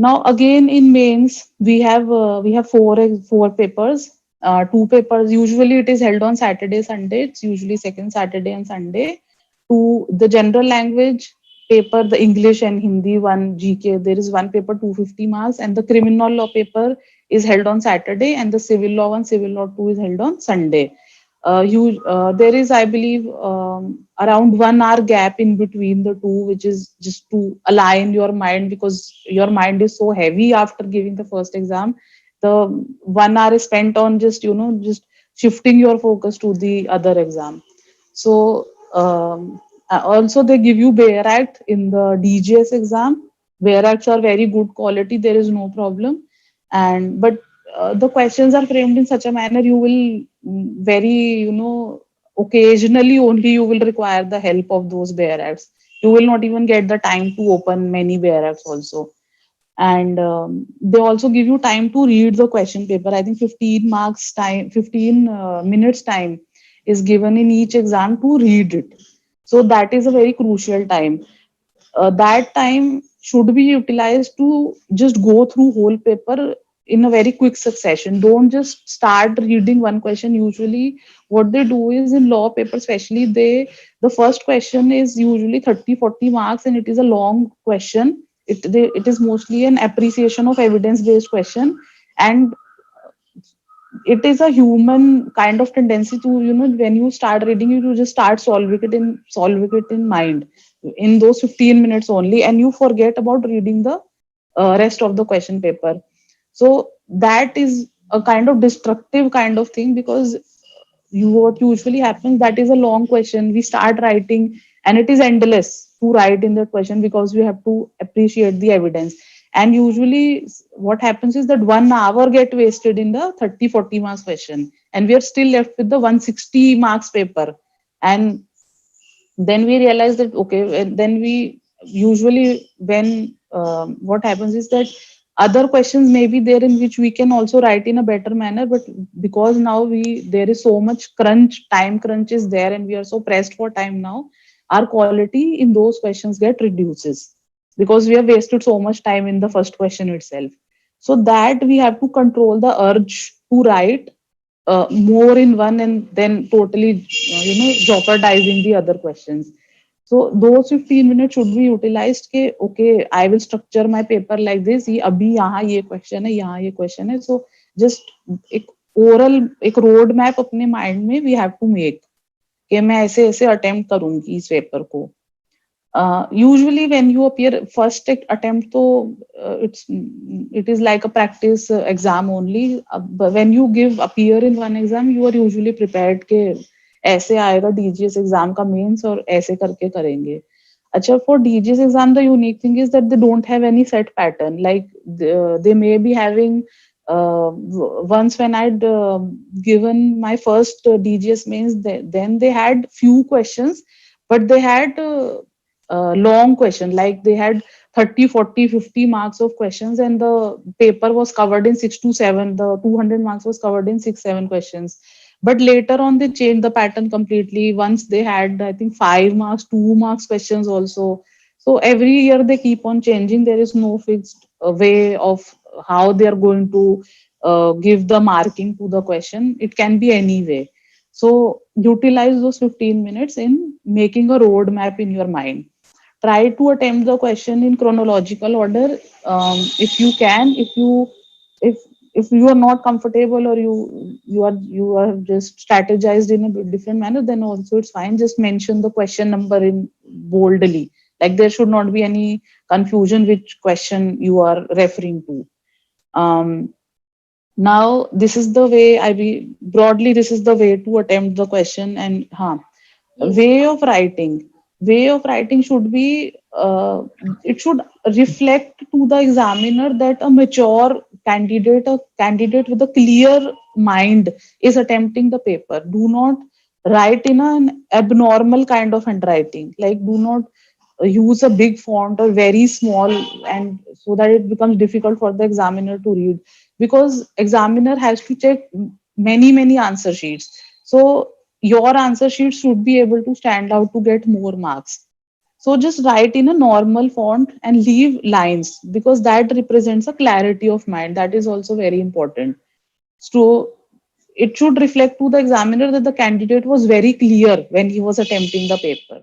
Now again in mains we have four papers. Two papers, usually it is held on Saturday, Sunday. It's usually second Saturday and Sunday. To the general language paper, the English and Hindi, one GK, there is one paper 250 marks, and the criminal law paper is held on Saturday, and the civil law one, civil law 2 is held on Sunday. There is, I believe, around 1 hour gap in between the two, which is just to align your mind, because your mind is so heavy after giving the first exam. The 1 hour is spent on just, just shifting your focus to the other exam. So also they give you Bayer Act in the DGS exam. Bayer Acts are very good quality. There is no problem. And but the questions are framed in such a manner you will very, occasionally only you will require the help of those Bayer Acts. You will not even get the time to open many Bayer Acts also. And they also give you time to read the question paper. I think 15 marks time, 15 minutes time is given in each exam to read it. So that is a very crucial time. That time should be utilized to just go through whole paper in a very quick succession. Don't just start reading one question. Usually what they do is, in law paper especially, the first question is usually 30-40 marks, and it is a long question. It is mostly an appreciation of evidence based question. And it is a human kind of tendency to, when you start reading, you just start solving it in mind in those 15 minutes only, and you forget about reading the rest of the question paper. So that is a kind of destructive kind of thing, because what usually happens, that is a long question, we start writing, and it is endless to write in that question, because we have to appreciate the evidence. And usually what happens is that 1 hour get wasted in the 30-40 marks question, and we are still left with the 160 marks paper. And then we realize that, okay, and then we usually, when what happens is that other questions may be there in which we can also write in a better manner, but because now there is so much time crunch is there, and we are so pressed for time now, our quality in those questions get reduces, because we have wasted so much time in the first question itself. So that we have to control the urge to write more in one, and then totally jeopardizing the other questions. So those 15 minutes should be utilized ke, okay, I will structure my paper like this. ये अभी यहाँ ये question है, यहाँ ये question है. So just एक oral एक road map अपने mind में we have to make कि मैं ऐसे ऐसे attempt करूँगी इस paper को. Usually when you appear first attempt, so it is like a practice exam only. But when you appear in one exam, you are usually prepared के ऐसे आएगा DGS exam का mains और ऐसे करके करेंगे. अच्छा, for DGS exam, the unique thing is that they don't have any set pattern. Like they may be having once when I'd given my first DGS mains, then they had few questions, but they had long question, like they had 30, 40, 50 marks of questions, and the paper was covered in 6 to 7. The 200 marks was covered in 6-7 questions. But later on they changed the pattern completely. Once they had, I think, 5 marks, 2 marks questions also. So every year they keep on changing. There is no fixed way of how they are going to give the marking to the question. It can be any way. So utilize those 15 minutes in making a roadmap in your mind. Try to attempt the question in chronological order, if you can. If you are not comfortable, or you are just strategized in a different manner, then also it's fine. Just mention the question number in boldly, like there should not be any confusion which question you are referring to. Now this is the way broadly, this is the way to attempt the question. And Yes. way of writing should be, it should reflect to the examiner that a mature candidate, a candidate with a clear mind, is attempting the paper. Do not write in an abnormal kind of handwriting. Like, do not use a big font or very small, and so that it becomes difficult for the examiner to read, because examiner has to check many answer sheets. So your answer sheet should be able to stand out to get more marks. So just write in a normal font and leave lines, because that represents a clarity of mind. That is also very important. So it should reflect to the examiner that the candidate was very clear when he was attempting the paper.